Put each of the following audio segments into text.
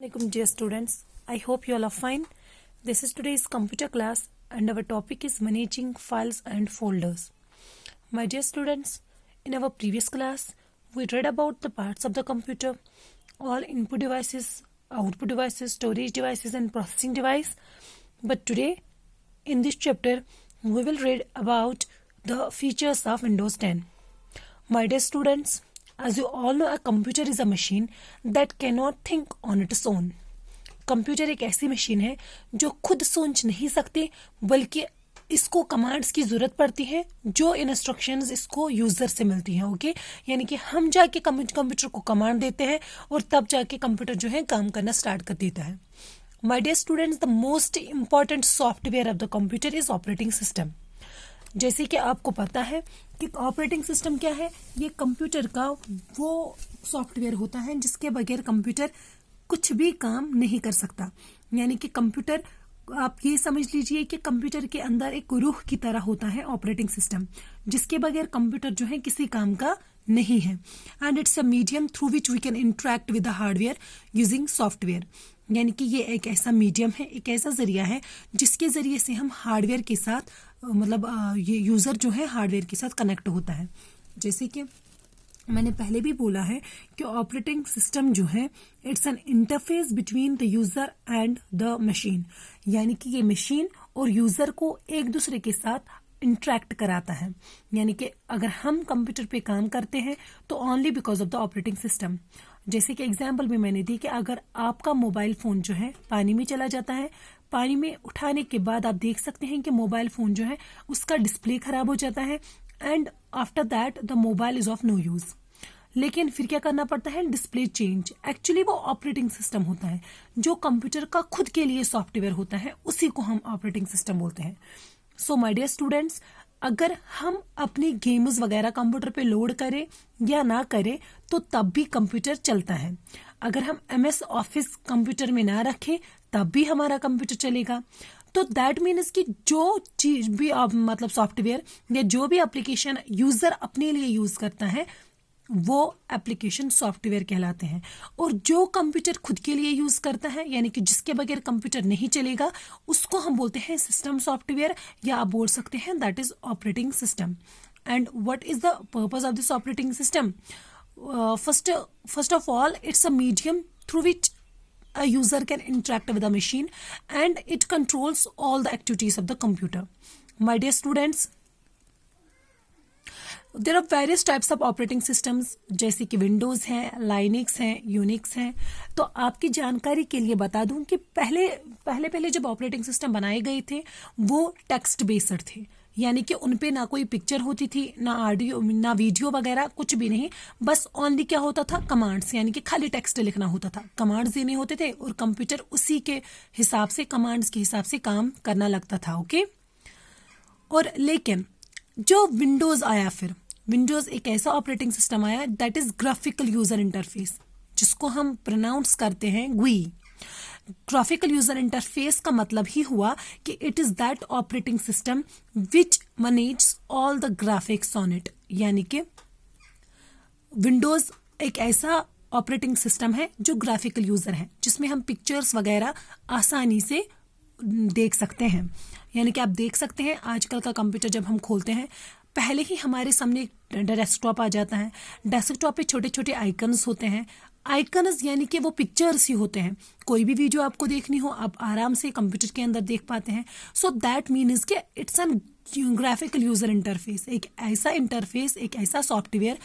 Assalamualaikum dear students. I hope you all are fine. This is today's computer class and our topic is managing files and folders. My dear students, in our previous class, we read about the parts of the computer, all input devices, output devices, storage devices and processing device. But today, in this chapter, we will read about the features of Windows 10. My dear students, as you all know, a computer is a machine that cannot think on its own. Computer एक ऐसी machine है जो खुद सोच नहीं सकती, बल्कि इसको कमांड्स की ज़रूरत पड़ती है जो इंस्ट्रक्शंस इसको यूज़र से मिलती हैं. ओके, यानी कि हम जाके कंप्यूटर को कमांड देते हैं और तब जाके कंप्यूटर जो है काम करना स्टार्ट कर देता है. My dear students, the most important software of the computer is operating system. जैसे कि आपको पता है कि ऑपरेटिंग सिस्टम क्या है, ये कंप्यूटर का वो सॉफ्टवेयर होता है जिसके बगैर कंप्यूटर कुछ भी काम नहीं कर सकता. यानी कि कंप्यूटर, आप ये समझ लीजिए कि कंप्यूटर के अंदर एक रूह की तरह होता है ऑपरेटिंग सिस्टम, जिसके बगैर कंप्यूटर जो है किसी काम का नहीं है. And it's a medium through which we can interact with the hardware using software. यानी कि ये एक ऐसा मीडियम है, एक ऐसा जरिया है जिसके जरिए से हम हार्डवेयर के साथ ये यूज़र जो है हार्डवेयर के साथ कनेक्ट होता है. जैसे कि मैंने पहले भी बोला है कि ऑपरेटिंग सिस्टम जो है it's an interface between the user and the machine. यानी कि ये मशीन और यूज़र को एक दूसरे के साथ इंटरेक्ट कराता है. यानी कि अगर हम कंप्यूटर पे काम करते हैं तो only because of the operating system. जैसे कि एग्जाम्पल भी मैंने दी कि अगर आपका मोबाइल फ़ोन जो है पानी में चला जाता है, पानी में उठाने के बाद आप देख सकते हैं कि मोबाइल फ़ोन जो है उसका डिस्प्ले ख़राब हो जाता है and after that the mobile is of no use. लेकिन फिर क्या करना पड़ता है, डिस्प्ले चेंज. एक्चुअली वो ऑपरेटिंग सिस्टम होता है जो कंप्यूटर का खुद के लिए सॉफ्टवेयर होता है, उसी को हम ऑपरेटिंग सिस्टम बोलते हैं. सो माय डियर स्टूडेंट्स, अगर हम अपनी गेम्स वगैरह कंप्यूटर पे लोड करें या ना करें तो तब भी कंप्यूटर चलता है. अगर हम MS ऑफिस कंप्यूटर में ना रखें तब भी हमारा कंप्यूटर चलेगा. तो दैट मीन्स कि जो चीज भी मतलब सॉफ्टवेयर या जो भी एप्लीकेशन यूजर अपने लिए यूज करता है वो एप्लीकेशन सॉफ्टवेयर कहलाते हैं. और जो कंप्यूटर खुद के लिए यूज करता है, यानी कि जिसके बगैर कंप्यूटर नहीं चलेगा, उसको हम बोलते हैं सिस्टम सॉफ्टवेयर, या आप बोल सकते हैं that is operating system. And what is the purpose of this operating system? First of all, it's a medium through which a user can interact with the machine and it controls all the activities of the computer. My dear students, there are various types of operating systems, जैसे कि Windows हैं, Linux हैं, Unix हैं. तो आपकी जानकारी के लिए बता दूं कि पहले जब ऑपरेटिंग सिस्टम बनाए गए थे वो टेक्स्ट बेस्ड थे. यानी कि उन पे ना कोई पिक्चर होती थी, ना ऑडियो, ना वीडियो वगैरह, कुछ भी नहीं. बस ओनली क्या होता था, कमांड्स. यानी कि खाली टेक्स्ट लिखना होता था, कमांड्स देने होते थे और कंप्यूटर उसी के हिसाब से, कमांड्स के हिसाब से काम करना लगता था. ओके. और लेकिन जो विंडोज़ आया, फिर विंडोज़ एक ऐसा ऑपरेटिंग सिस्टम आया that is graphical user interface, जिसको हम प्रोनाउंस करते हैं GUI. ग्राफिकल यूजर इंटरफेस का मतलब ही हुआ कि it is that operating system which manage all the graphics on it. यानी कि विंडोज एक ऐसा ऑपरेटिंग सिस्टम है जो ग्राफिकल यूजर है, जिसमें हम पिक्चर्स वगैरह आसानी से देख सकते हैं. यानी कि आप देख सकते हैं आजकल का कंप्यूटर जब हम खोलते हैं, पहले ही हमारे सामने डेस्कटॉप आ जाता है. डेस्कटॉप पे छोटे छोटे आइकन्स होते हैं. आइकन्स यानी कि वो पिक्चर्स ही होते हैं. कोई भी वीडियो आपको देखनी हो आप आराम से कंप्यूटर के अंदर देख पाते हैं. सो दैट मीन्स कि it's an graphical user interface, एक ऐसा इंटरफेस, एक ऐसा सॉफ्टवेयर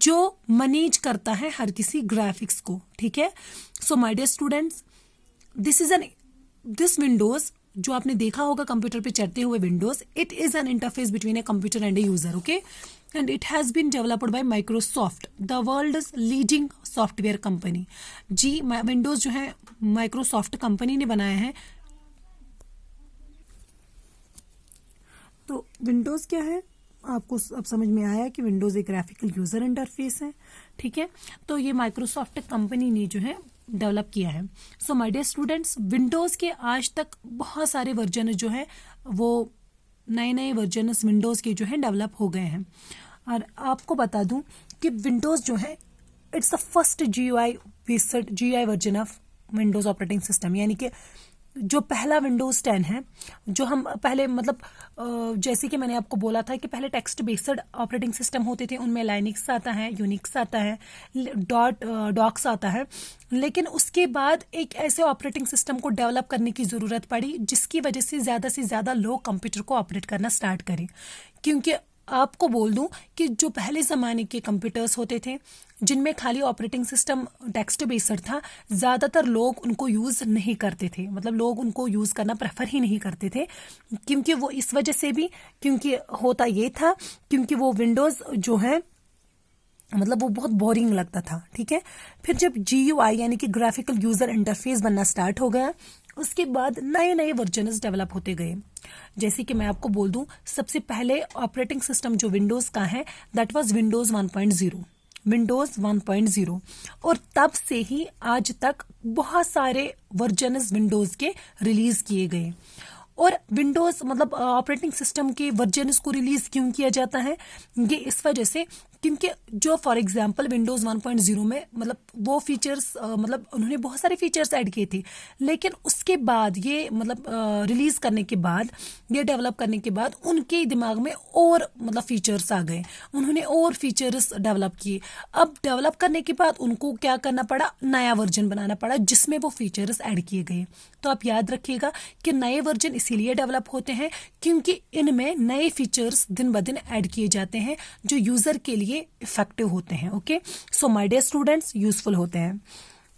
जो मैनेज करता है हर किसी ग्राफिक्स को. ठीक है. So my dear students, this Windows जो आपने देखा होगा कंप्यूटर पे चलते हुए Windows, it is an interface between a computer and a user. Okay. And it has been developed by Microsoft, the world's leading software company. जी, Windows जो है माइक्रोसॉफ्ट कंपनी ने बनाया है. तो विंडोज क्या है, आपको अब समझ में आया कि विंडोज एक ग्राफिकल यूजर इंटरफेस है. ठीक है. तो ये माइक्रोसॉफ्ट कंपनी ने जो है डेवलप किया है. So my dear students, Windows के आज तक बहुत सारे वर्जन जो है वो नए वर्जन विंडोज़ के जो है डेवलप हो गए हैं. और आपको बता दूं कि विंडोज़ जो है it's the first GUI version of Windows operating system, यानी कि जो पहला विंडोज़ 10 है, जो हम पहले मतलब जैसे कि मैंने आपको बोला था कि पहले टेक्स्ट बेस्ड ऑपरेटिंग सिस्टम होते थे, उनमें लाइनिक्स आता है, यूनिक्स आता है, डॉक्स आता है। लेकिन उसके बाद एक ऐसे ऑपरेटिंग सिस्टम को डेवलप करने की ज़रूरत पड़ी जिसकी वजह से ज़्यादा लोग कंप्यूटर को ऑपरेट करना स्टार्ट करें। क्योंकि आपको बोल दूं कि जो पहले ज़माने के कंप्यूटर्स होते थे जिनमें खाली ऑपरेटिंग सिस्टम टेक्स्ट बेस्ड था, ज़्यादातर लोग उनको यूज़ नहीं करते थे, मतलब लोग उनको यूज़ करना प्रेफर ही नहीं करते थे। क्योंकि वो इस वजह से भी, क्योंकि होता ये था क्योंकि वो विंडोज़ जो है मतलब वो बहुत बोरिंग लगता था। ठीक है, फिर जब GUI यानी कि ग्राफिकल यूज़र इंटरफेस बनना स्टार्ट हो गया, उसके बाद नए वर्जन्स डेवलप होते गए। जैसे कि मैं आपको बोल दूं, सबसे पहले ऑपरेटिंग सिस्टम जो विंडोज़ का है दैट वाज विंडोज़ 1.0, विंडोज़ 1.0। और तब से ही आज तक बहुत सारे वर्जन्स विंडोज़ के रिलीज़ किए गए। और विंडोज़ मतलब ऑपरेटिंग सिस्टम के वर्जन्स को रिलीज़ क्यों किया जाता है, ये इस वजह से क्योंकि जो फॉर एग्जांपल विंडोज़ 1.0 में मतलब वो फीचर्स मतलब उन्होंने बहुत सारे फीचर्स ऐड किए थे, लेकिन उसके बाद ये मतलब रिलीज़ करने के बाद, ये डेवलप करने के बाद उनके दिमाग में और मतलब फीचर्स आ गए, उन्होंने और फीचर्स डेवलप किए। अब डेवलप करने के बाद उनको क्या करना पड़ा, नया वर्जन बनाना पड़ा जिसमें वो फीचर्स ऐड किए गए। तो आप याद रखिएगा कि नए वर्जन इसीलिए डेवलप होते हैं क्योंकि इनमें नए फीचर्स दिन ब दिन ऐड किए जाते हैं जो यूज़र के लिए इफेक्टिव होते हैं। Okay, so my dear students, useful होते हैं।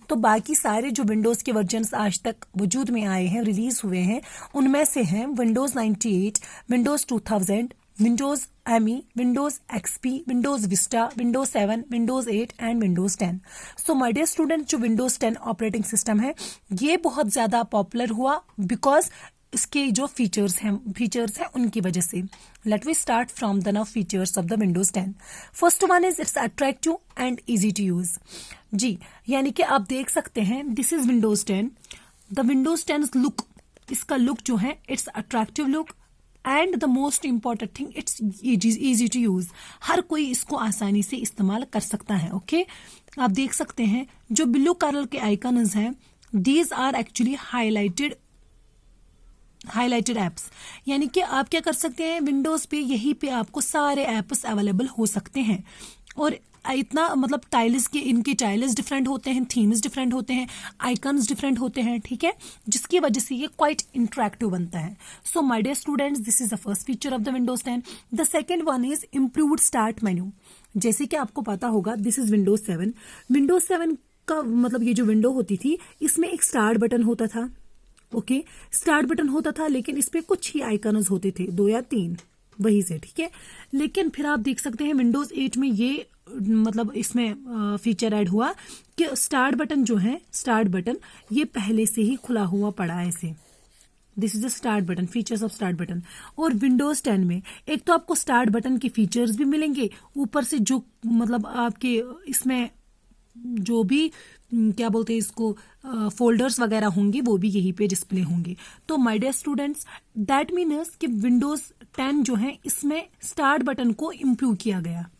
तो बाकी सारे जो विंडोज़ के वर्जन्स आज तक वजूद में आए हैं, रिलीज हुए हैं, उनमें से हैं Windows 98, Windows 2000, Windows ME, Windows XP, Windows Vista, Windows 7, Windows 8 and Windows 10। So my dear students, जो विंडोज़ 10 ऑपरेटिंग सिस्टम है ये बहुत ज़्यादा पॉपुलर हुआ बिकॉज इसके जो फीचर्स हैं उनकी वजह से। Let we start from the now features of the Windows 10। First one is it's attractive and easy to use. जी, यानी कि आप देख सकते हैं this is Windows 10। The Windows 10 look, इसका लुक जो है it's attractive look and the most important thing it's easy to use. हर कोई इसको आसानी से इस्तेमाल कर सकता है। ओके, आप देख सकते हैं जो ब्लू कलर के आइकन्स हैं these are actually highlighted apps, यानी कि आप क्या कर सकते हैं विंडोज पे, यहीं पे आपको सारे एप्स अवेलेबल हो सकते हैं। और इतना मतलब टाइल्स के, इनके टाइल्स डिफरेंट होते हैं, थीम्स डिफरेंट होते हैं, आइकन्स डिफरेंट होते हैं। ठीक है, जिसकी वजह से ये क्वाइट इंटरेक्टिव बनता है। So my dear students, this is the first feature of the Windows 10। The second one is improved start menu. जैसे कि आपको पता होगा दिस इज विंडोज 7। विंडोज 7 का मतलब ये जो विंडो होती थी इसमें एक स्टार्ट बटन होता था। ओके, स्टार्ट बटन होता था लेकिन इस पे कुछ ही आइकन्स होते थे, 2 या 3 वही से। ठीक है, लेकिन फिर आप देख सकते हैं विंडोज 8 में ये मतलब इसमें फीचर ऐड हुआ कि स्टार्ट बटन जो है, स्टार्ट बटन ये पहले से ही खुला हुआ पड़ा है ऐसे। This is the start button, features of start button. और विंडोज 10 में एक तो आपको स्टार्ट बटन के फीचर्स भी मिलेंगे, ऊपर से जो मतलब आपके इसमें जो भी क्या बोलते हैं इसको फोल्डर्स वगैरह होंगे वो भी यहीं पे डिस्प्ले होंगे। तो my dear students, that means कि विंडोज 10 जो है इसमें स्टार्ट बटन को इम्प्रूव किया गया,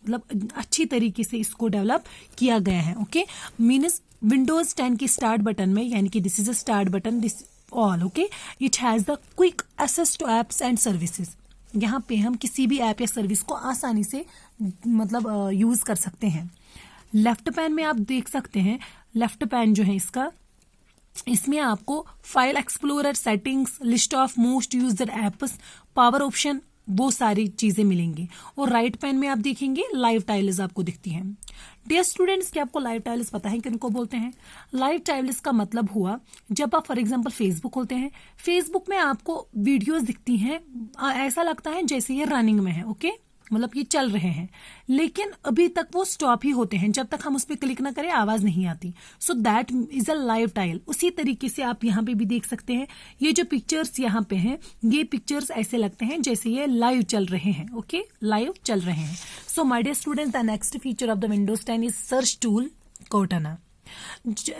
मतलब अच्छी तरीके से इसको डेवलप किया गया है। ओके, मीन्स विंडोज 10 के स्टार्ट बटन में, यानी कि this is a start button, this all okay, it has the quick access to apps and services. यहाँ पे हम किसी भी ऐप या सर्विस को आसानी से मतलब यूज कर सकते हैं। लेफ्ट पैन में आप देख सकते हैं, लेफ्ट पैन जो है इसका, इसमें आपको file explorer, settings, list of most used apps, power option, वो सारी चीजें मिलेंगी। और राइट पैन में आप देखेंगे लाइव टाइल्स आपको दिखती हैं। डियर स्टूडेंट्स, क्या आपको लाइव टाइल्स पता है किनको बोलते हैं? लाइव टाइल्स का मतलब हुआ जब आप फॉर एग्जांपल फेसबुक खोलते हैं, फेसबुक में आपको वीडियोस दिखती हैं, ऐसा लगता है जैसे ये रनिंग में है। ओके, मतलब ये चल रहे हैं, लेकिन अभी तक वो स्टॉप ही होते हैं, जब तक हम उस पर क्लिक ना करें आवाज नहीं आती। So that is a live tile. उसी तरीके से आप यहाँ पे भी देख सकते हैं, ये जो पिक्चर्स यहाँ पे हैं, ये पिक्चर्स ऐसे लगते हैं जैसे ये लाइव चल रहे हैं। ओके, लाइव चल रहे हैं। So my dear students, the next feature of the Windows 10 is search tool Cortana.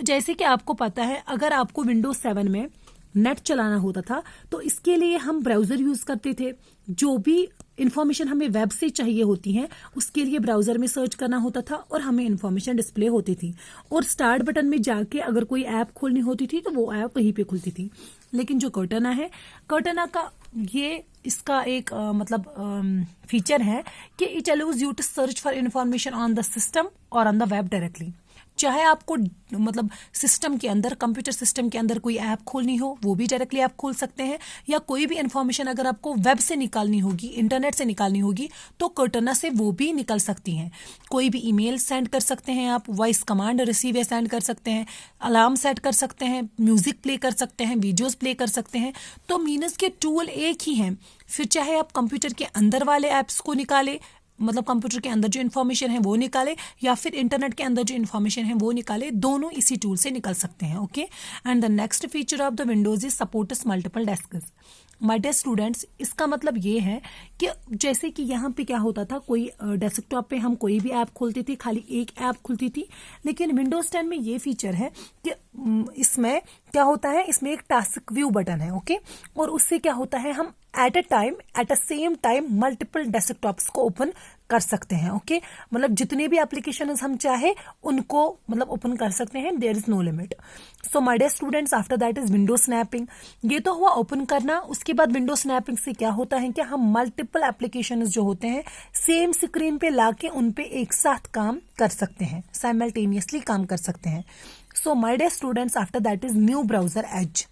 जैसे कि आपको पता है, अगर आपको विंडोज 7 में नेट चलाना होता था तो इसके लिए हम ब्राउजर यूज करते थे। जो भी इन्फॉर्मेशन हमें वेब से चाहिए होती है उसके लिए ब्राउजर में सर्च करना होता था और हमें इन्फॉर्मेशन डिस्प्ले होती थी, और स्टार्ट बटन में जाके अगर कोई ऐप खोलनी होती थी तो वो ऐप वहीं पे खुलती थी। लेकिन जो कर्टना है, कर्टना का ये इसका एक फीचर है कि it allows you to search for information on the system और ऑन द वेब डायरेक्टली। चाहे आपको सिस्टम के अंदर, कंप्यूटर सिस्टम के अंदर कोई ऐप खोलनी हो वो भी डायरेक्टली आप खोल सकते हैं, या कोई भी इंफॉर्मेशन अगर आपको वेब से निकालनी होगी, इंटरनेट से निकालनी होगी तो कर्टना से वो भी निकल सकती हैं। कोई भी ईमेल सेंड कर सकते हैं आप, वॉइस कमांड रिसीव या सेंड कर सकते हैं, अलार्म सेट कर सकते हैं, म्यूजिक प्ले कर सकते हैं, वीडियोस प्ले कर सकते हैं। तो मीन्स के टूल एक ही हैं। फिर चाहे आप कंप्यूटर के अंदर वाले ऐप्स को निकाले, कंप्यूटर के अंदर जो इन्फॉर्मेशन है वो निकाले, या फिर इंटरनेट के अंदर जो इन्फॉर्मेशन है वो निकाले, दोनों इसी टूल से निकल सकते हैं। Okay, and the next feature of the Windows is supports multiple desks. My dear students, इसका मतलब ये है कि जैसे कि यहाँ पे क्या होता था, कोई डेस्कटॉप पे हम कोई भी ऐप खोलते थे, खाली एक ऐप खुलती थी, लेकिन विंडोज 10 में ये फीचर है कि इसमें क्या होता है, इसमें एक टास्क व्यू बटन है। ओके, और उससे क्या होता है, हम at a same time multiple desktops को ओपन कर सकते हैं। ओके, जितने भी एप्लीकेशन हम चाहे उनको ओपन कर सकते हैं, there is no limit. So my dear students, after that is window snapping. ये तो हुआ ओपन करना। उसके बाद विंडो स्नैपिंग से क्या होता है कि हम मल्टीपल एप्लीकेशन जो होते हैं सेम स्क्रीन पे लाके उन पे एक साथ काम कर सकते हैं, साइमल्टेनियसली काम कर सकते हैं। So my dear students, after that is new browser Edge.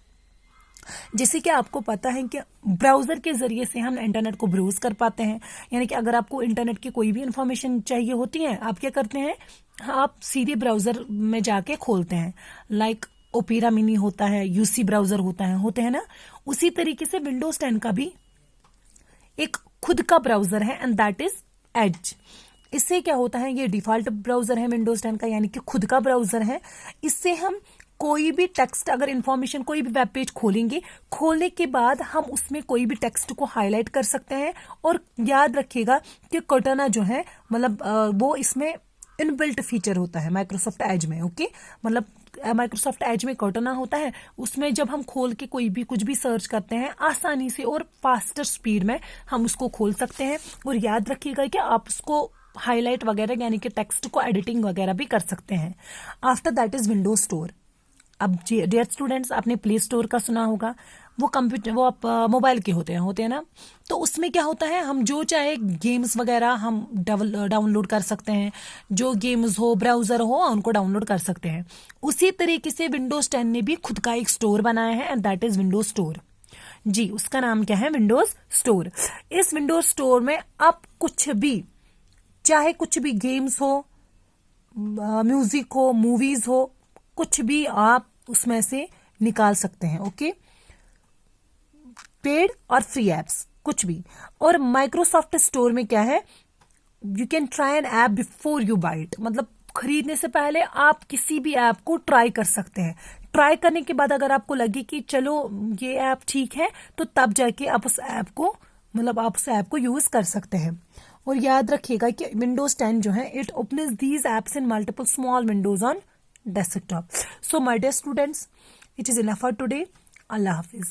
जैसे कि आपको पता है कि ब्राउजर के जरिए से हम इंटरनेट को ब्राउज कर पाते हैं, यानी कि अगर आपको इंटरनेट की कोई भी इंफॉर्मेशन चाहिए होती है, आप क्या करते हैं, आप सीधे ब्राउजर में जाके खोलते हैं। लाइक ओपेरा मिनी होता है, यूसी ब्राउजर होते हैं ना, उसी तरीके से विंडोज 10 का भी एक खुद का ब्राउजर है, एंड दैट इज एज। इससे क्या होता है, ये डिफॉल्ट ब्राउजर है विंडोज 10 का, यानी कि खुद का ब्राउजर है। इससे हम कोई भी टेक्स्ट, अगर इंफॉर्मेशन, कोई भी वेब पेज खोलेंगे, खोलने के बाद हम उसमें कोई भी टेक्स्ट को हाईलाइट कर सकते हैं। और याद रखिएगा कि कर्टना जो है वो इसमें इनबिल्ट फीचर होता है माइक्रोसॉफ्ट एज में। ओके, माइक्रोसॉफ्ट एज में कर्टना होता है, उसमें जब हम खोल के कोई भी कुछ भी सर्च करते हैं, आसानी से और फास्टर स्पीड में हम उसको खोल सकते हैं। और याद रखिएगा कि आप उसको हाईलाइट वगैरह, यानी कि टेक्स्ट को एडिटिंग वगैरह भी कर सकते हैं। After that is Windows store. अब डियर स्टूडेंट्स, आपने प्ले स्टोर का सुना होगा, वो आप मोबाइल के होते हैं ना। तो उसमें क्या होता है, हम जो चाहे गेम्स वगैरह हम डाउनलोड कर सकते हैं, जो गेम्स हो, ब्राउजर हो, उनको डाउनलोड कर सकते हैं। उसी तरीके से विंडोज 10 ने भी खुद का एक स्टोर बनाया है, and that is Windows store. जी, उसका नाम क्या है, विंडोज स्टोर। इस विंडोज स्टोर में आप कुछ भी, चाहे कुछ भी गेम्स हो, म्यूजिक हो, मूवीज हो, कुछ भी आप उसमें से निकाल सकते हैं। ओके, पेड और फ्री एप्स कुछ भी। और माइक्रोसॉफ्ट स्टोर में क्या है, you can try an app before you buy it. खरीदने से पहले आप किसी भी ऐप को ट्राई कर सकते हैं। ट्राई करने के बाद अगर आपको लगे कि चलो ये ऐप ठीक है, तो तब जाके आप उस ऐप को यूज कर सकते हैं। और याद रखिएगा कि विंडोज 10 जो है, it opens these apps in multiple small Windows on desktop. So my dear students, it is enough for today. Allah Hafiz.